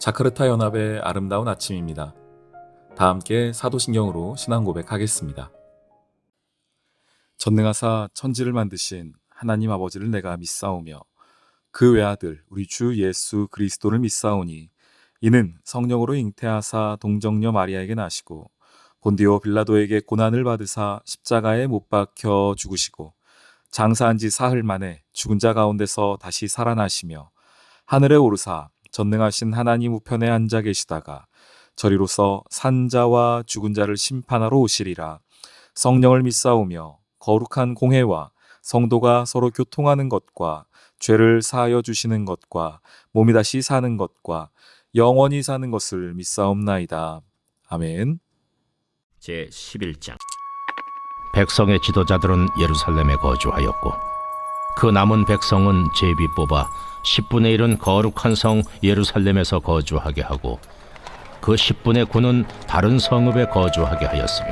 자카르타 연합의 아름다운 아침입니다. 다 함께 사도신경으로 신앙 고백하겠습니다. 전능하사 천지를 만드신 하나님 아버지를 내가 믿사오며 그 외아들 우리 주 예수 그리스도를 믿사오니 이는 성령으로 잉태하사 동정녀 마리아에게 나시고 본디오 빌라도에게 고난을 받으사 십자가에 못 박혀 죽으시고 장사한 지 사흘 만에 죽은 자 가운데서 다시 살아나시며 하늘에 오르사 전능하신 하나님 우편에 앉아 계시다가 저리로서 산자와 죽은 자를 심판하러 오시리라. 성령을 믿사오며 거룩한 공회와 성도가 서로 교통하는 것과 죄를 사하여 주시는 것과 몸이 다시 사는 것과 영원히 사는 것을 믿사옵나이다. 아멘. 제11장. 백성의 지도자들은 예루살렘에 거주하였고 그 남은 백성은 제비 뽑아 10분의 1은 거룩한 성 예루살렘에서 거주하게 하고 그 10분의 9는 다른 성읍에 거주하게 하였으며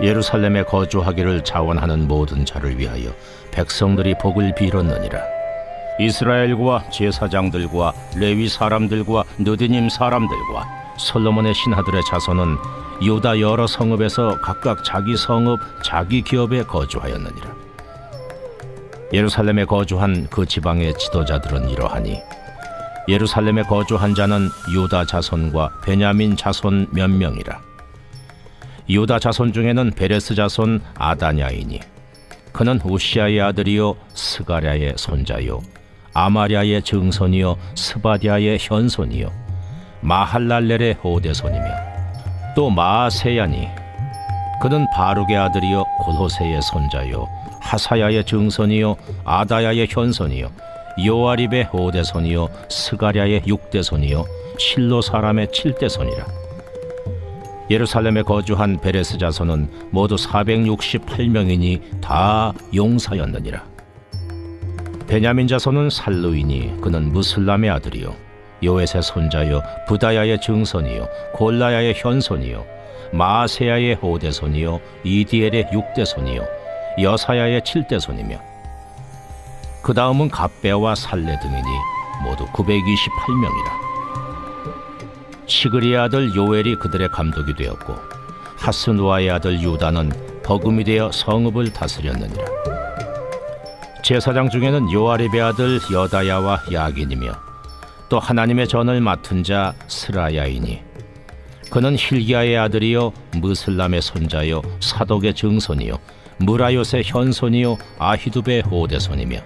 예루살렘에 거주하기를 자원하는 모든 자를 위하여 백성들이 복을 빌었느니라. 이스라엘과 제사장들과 레위 사람들과 느디님 사람들과 솔로몬의 신하들의 자손은 유다 여러 성읍에서 각각 자기 성읍 자기 기업에 거주하였느니라. 예루살렘에 거주한 그 지방의 지도자들은 이러하니 예루살렘에 거주한 자는 유다 자손과 베냐민 자손 몇 명이라. 유다 자손 중에는 베레스 자손 아다냐이니 그는 우시아의 아들이요 스가랴의 손자요 아마랴의 증손이요 스바디아의 현손이요 마할랄렐의 오대손이며 또 마아세야니 그는 바룩의 아들이요 골호세의 손자요 하사야의 증손이요 아다야의 현손이요 요아립의 5대손이요 스가랴의 6대손이요 실로 사람의 7대손이라. 예루살렘에 거주한 베레스 자손은 모두 468명이니 다 용사였느니라. 베냐민 자손은 살루이니 그는 무슬람의 아들이요 요엣의 손자요 부다야의 증손이요 골라야의 현손이요 마아세야의 5대손이요 이디엘의 6대손이요 여사야의 7대손이며 그 다음은 갑배와 살레 등이니 모두 928명이라. 시그리의 아들 요엘이 그들의 감독이 되었고 하스누아의 아들 유다는 버금이 되어 성읍을 다스렸느니라. 제사장 중에는 요아립의 아들 여다야와 야긴이며 또 하나님의 전을 맡은 자 스라야이니 그는 힐기야의 아들이요 무슬람의 손자요 사독의 증손이요 무라요의 현손이요 아히두베의 5대손이며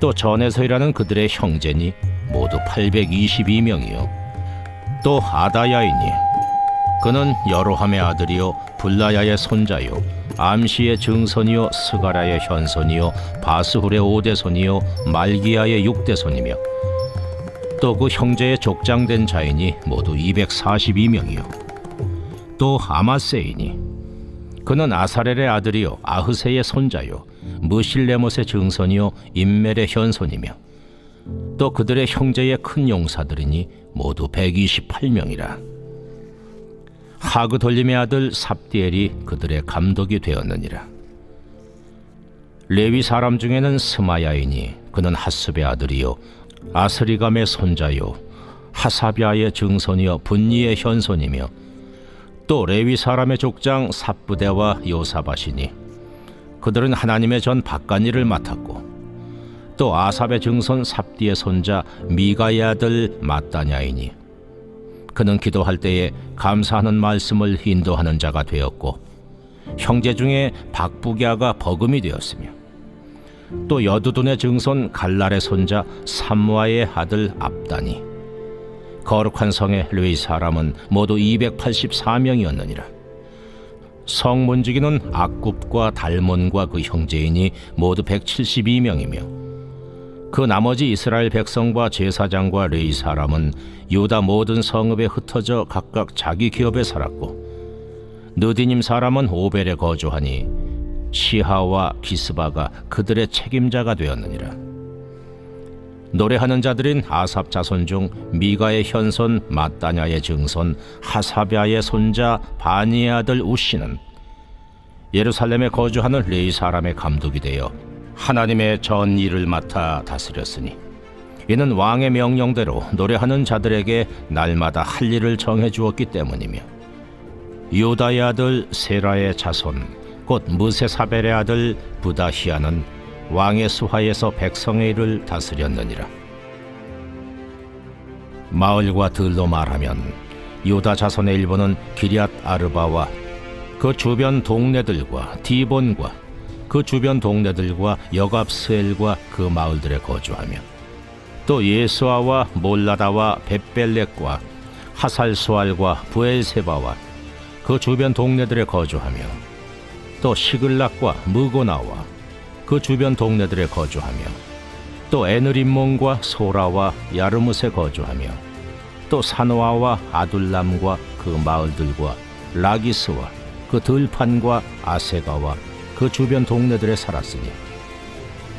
또 전에서 일하는 그들의 형제니 모두 822명이요 또 아다야이니 그는 여로함의 아들이요 불라야의 손자요 암시의 증손이요 스가랴의 현손이요 바스훌의 5대손이요 말기야의 6대손이며 또 그 형제의 족장된 자이니 모두 242명이요 또 아마세이니 그는 아사렐의 아들이요 아흐세의 손자요 무실레못의 증손이요 임멜의 현손이며 또 그들의 형제의 큰 용사들이니 모두 128명이라. 하그돌림의 아들 삽디엘이 그들의 감독이 되었느니라. 레위 사람 중에는 스마야이니 그는 하습의 아들이요 아스리감의 손자요 하사비아의 증손이요 분니의 현손이며 또 레위 사람의 족장 삽부대와 요사밭이니 그들은 하나님의 전 밭간일을 맡았고 또 아삽의 증손 삽디의 손자 미가의 아들 마따냐이니 그는 기도할 때에 감사하는 말씀을 인도하는 자가 되었고 형제 중에 박부기아가 버금이 되었으며 또 여두둔의 증손 갈랄의 손자 삼무아의 아들 압다니 거룩한 성의 레위 사람은 모두 284명이었느니라. 성 문지기는 악굽과 달몬과 그 형제이니 모두 172명이며 그 나머지 이스라엘 백성과 제사장과 레위 사람은 유다 모든 성읍에 흩어져 각각 자기 기업에 살았고 느디님 사람은 오벨에 거주하니 시하와 기스바가 그들의 책임자가 되었느니라. 노래하는 자들인 아삽 자손 중 미가의 현손 마따냐의 증손 하사비아의 손자 바니의 아들 우시는 예루살렘에 거주하는 레위 사람의 감독이 되어 하나님의 전 일을 맡아 다스렸으니 이는 왕의 명령대로 노래하는 자들에게 날마다 할 일을 정해 주었기 때문이며 유다의 아들 세라의 자손 곧 무세사벨의 아들 부다히아는 왕의 수하에서 백성의 일을 다스렸느니라. 마을과 들로 말하면 유다 자손의 일부는 기럇 아르바와 그 주변 동네들과 디본과 그 주변 동네들과 여갑스엘과 그 마을들에 거주하며 또 예수아와 몰라다와 벳벨렉과 하살수알과 부엘세바와 그 주변 동네들에 거주하며 또 시글락과 무고나와 그 주변 동네들에 거주하며 또 에느림몬과 소라와 야르뭇에 거주하며 또 사노아와 아둘람과 그 마을들과 라기스와 그 들판과 아세가와 그 주변 동네들에 살았으니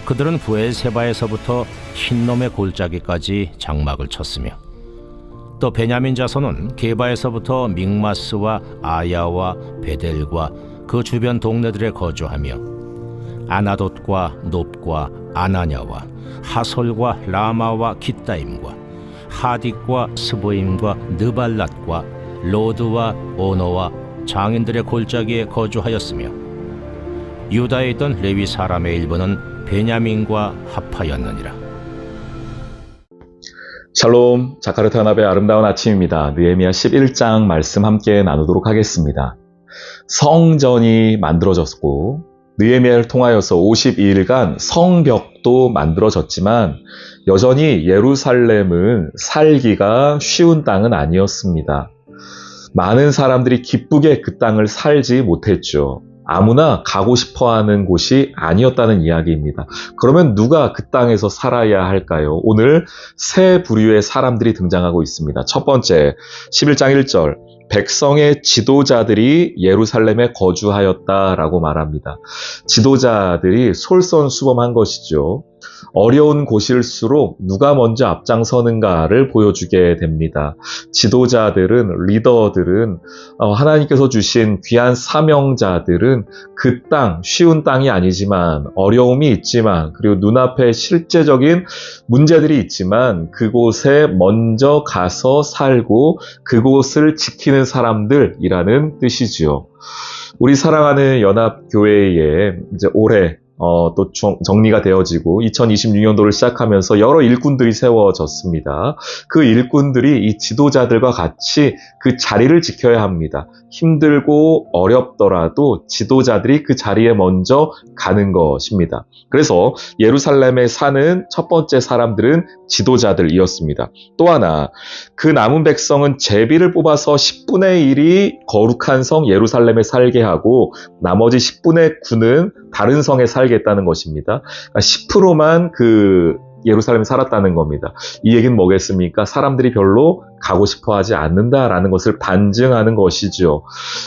그들은 부엘세바에서부터 흰놈의 골짜기까지 장막을 쳤으며 또 베냐민 자손은 게바에서부터 믹마스와 아야와 베델과 그 주변 동네들에 거주하며 아나돗과 놉과 아나냐와 하솔과 라마와 깃다임과 하딕과 스보임과 느발랏과 로드와 오노와 장인들의 골짜기에 거주하였으며 유다에 있던 레위 사람의 일부는 베냐민과 합하였느니라. 샬롬, 자카르타 연합의 아름다운 아침입니다. 느헤미야 11장 말씀 함께 나누도록 하겠습니다. 성전이 만들어졌고 느헤미야를 통하여서 52일간 성벽도 만들어졌지만 여전히 예루살렘은 살기가 쉬운 땅은 아니었습니다. 많은 사람들이 기쁘게 그 땅을 살지 못했죠. 아무나 가고 싶어하는 곳이 아니었다는 이야기입니다. 그러면 누가 그 땅에서 살아야 할까요? 오늘 세 부류의 사람들이 등장하고 있습니다. 첫 번째, 11장 1절. 백성의 지도자들이 예루살렘에 거주하였다라고 말합니다. 지도자들이 솔선수범한 것이죠. 어려운 곳일수록 누가 먼저 앞장서는가를 보여주게 됩니다. 지도자들은, 리더들은, 하나님께서 주신 귀한 사명자들은 그 땅, 쉬운 땅이 아니지만, 어려움이 있지만, 그리고 눈앞에 실제적인 문제들이 있지만 그곳에 먼저 가서 살고 그곳을 지키는 사람들이라는 뜻이지요. 우리 사랑하는 연합교회에 이제 올해 또 정리가 되어지고 2026년도를 시작하면서 여러 일꾼들이 세워졌습니다. 그 일꾼들이 이 지도자들과 같이 그 자리를 지켜야 합니다. 힘들고 어렵더라도 지도자들이 그 자리에 먼저 가는 것입니다. 그래서 예루살렘에 사는 첫 번째 사람들은 지도자들이었습니다. 또 하나, 그 남은 백성은 제비를 뽑아서 10분의 1이 거룩한 성 예루살렘에 살게 하고 나머지 10분의 9는 다른 성에 살겠다는 것입니다. 그러니까 10%만 그 예루살렘에 살았다는 겁니다. 이 얘기는 뭐겠습니까? 사람들이 별로 가고 싶어 하지 않는다라는 것을 반증하는 것이죠.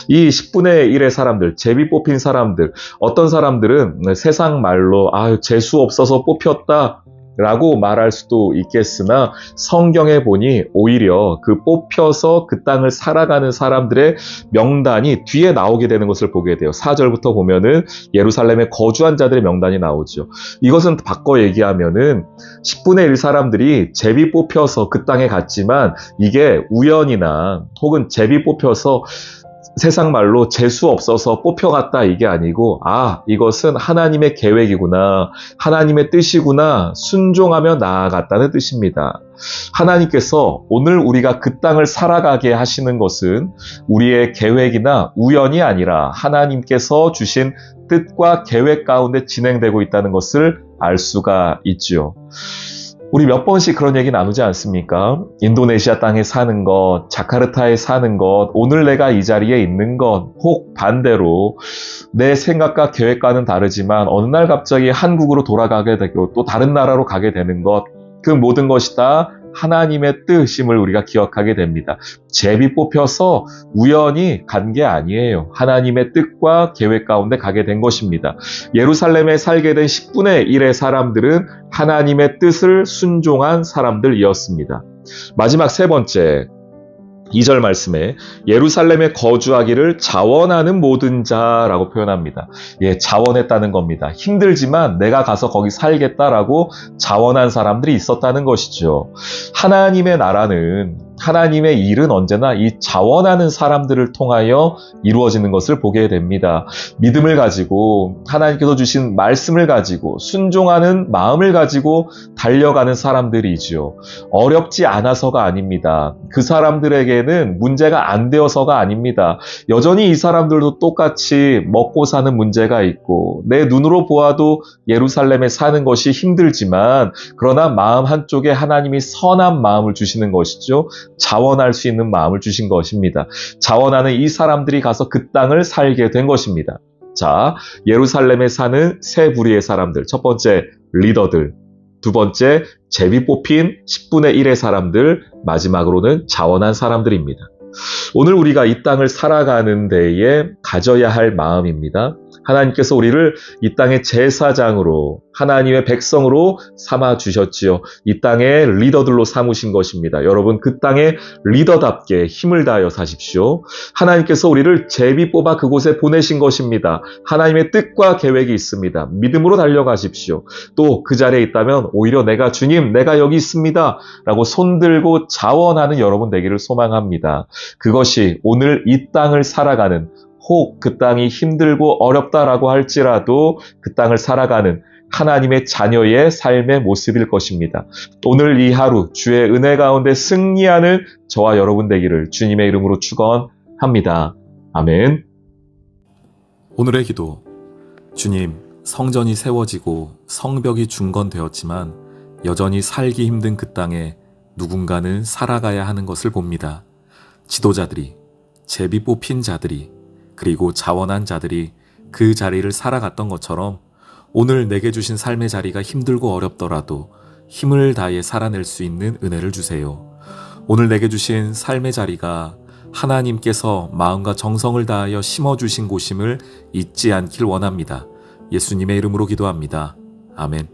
이 10분의 1의 사람들, 제비 뽑힌 사람들, 어떤 사람들은 세상 말로 재수 없어서 뽑혔다 라고 말할 수도 있겠으나 성경에 보니 오히려 그 뽑혀서 그 땅을 살아가는 사람들의 명단이 뒤에 나오게 되는 것을 보게 돼요. 4절부터 보면은 예루살렘에 거주한 자들의 명단이 나오죠. 이것은 바꿔 얘기하면은 10분의 1 사람들이 제비 뽑혀서 그 땅에 갔지만 이게 우연이나 혹은 제비 뽑혀서 세상 말로 재수 없어서 뽑혀갔다 이게 아니고 이것은 하나님의 계획이구나, 하나님의 뜻이구나 순종하며 나아갔다는 뜻입니다. 하나님께서 오늘 우리가 그 땅을 살아가게 하시는 것은 우리의 계획이나 우연이 아니라 하나님께서 주신 뜻과 계획 가운데 진행되고 있다는 것을 알 수가 있죠. 우리 몇 번씩 그런 얘기 나누지 않습니까? 인도네시아 땅에 사는 것, 자카르타에 사는 것, 오늘 내가 이 자리에 있는 것, 혹 반대로 내 생각과 계획과는 다르지만 어느 날 갑자기 한국으로 돌아가게 되고 또 다른 나라로 가게 되는 것, 그 모든 것이 다 하나님의 뜻임을 우리가 기억하게 됩니다. 제비 뽑혀서 우연히 간 게 아니에요. 하나님의 뜻과 계획 가운데 가게 된 것입니다. 예루살렘에 살게 된 10분의 1의 사람들은 하나님의 뜻을 순종한 사람들이었습니다. 마지막 세 번째, 2절 말씀에 예루살렘에 거주하기를 자원하는 모든 자라고 표현합니다. 예, 자원했다는 겁니다. 힘들지만 내가 가서 거기 살겠다라고 자원한 사람들이 있었다는 것이죠. 하나님의 나라는, 하나님의 일은 언제나 이 자원하는 사람들을 통하여 이루어지는 것을 보게 됩니다. 믿음을 가지고 하나님께서 주신 말씀을 가지고 순종하는 마음을 가지고 달려가는 사람들이지요. 어렵지 않아서가 아닙니다. 그 사람들에게는 문제가 안 되어서가 아닙니다. 여전히 이 사람들도 똑같이 먹고 사는 문제가 있고 내 눈으로 보아도 예루살렘에 사는 것이 힘들지만 그러나 마음 한쪽에 하나님이 선한 마음을 주시는 것이죠. 자원할 수 있는 마음을 주신 것입니다. 자원하는 이 사람들이 가서 그 땅을 살게 된 것입니다. 자, 예루살렘에 사는 세 부류의 사람들. 첫 번째, 리더들. 두 번째, 제비 뽑힌 10분의 1의 사람들. 마지막으로는 자원한 사람들입니다. 오늘 우리가 이 땅을 살아가는 데에 가져야 할 마음입니다. 하나님께서 우리를 이 땅의 제사장으로, 하나님의 백성으로 삼아 주셨지요. 이 땅의 리더들로 삼으신 것입니다. 여러분, 그 땅의 리더답게 힘을 다하여 사십시오. 하나님께서 우리를 제비 뽑아 그곳에 보내신 것입니다. 하나님의 뜻과 계획이 있습니다. 믿음으로 달려가십시오. 또 그 자리에 있다면 오히려 내가 주님, 내가 여기 있습니다 라고 손들고 자원하는 여러분 되기를 소망합니다. 그것이 오늘 이 땅을 살아가는, 혹 그 땅이 힘들고 어렵다라고 할지라도 그 땅을 살아가는 하나님의 자녀의 삶의 모습일 것입니다. 오늘 이 하루 주의 은혜 가운데 승리하는 저와 여러분 되기를 주님의 이름으로 축원합니다. 아멘. 오늘의 기도. 주님, 성전이 세워지고 성벽이 중건되었지만 여전히 살기 힘든 그 땅에 누군가는 살아가야 하는 것을 봅니다. 지도자들이, 제비 뽑힌 자들이, 그리고 자원한 자들이 그 자리를 살아갔던 것처럼 오늘 내게 주신 삶의 자리가 힘들고 어렵더라도 힘을 다해 살아낼 수 있는 은혜를 주세요. 오늘 내게 주신 삶의 자리가 하나님께서 마음과 정성을 다하여 심어주신 곳임을 잊지 않길 원합니다. 예수님의 이름으로 기도합니다. 아멘.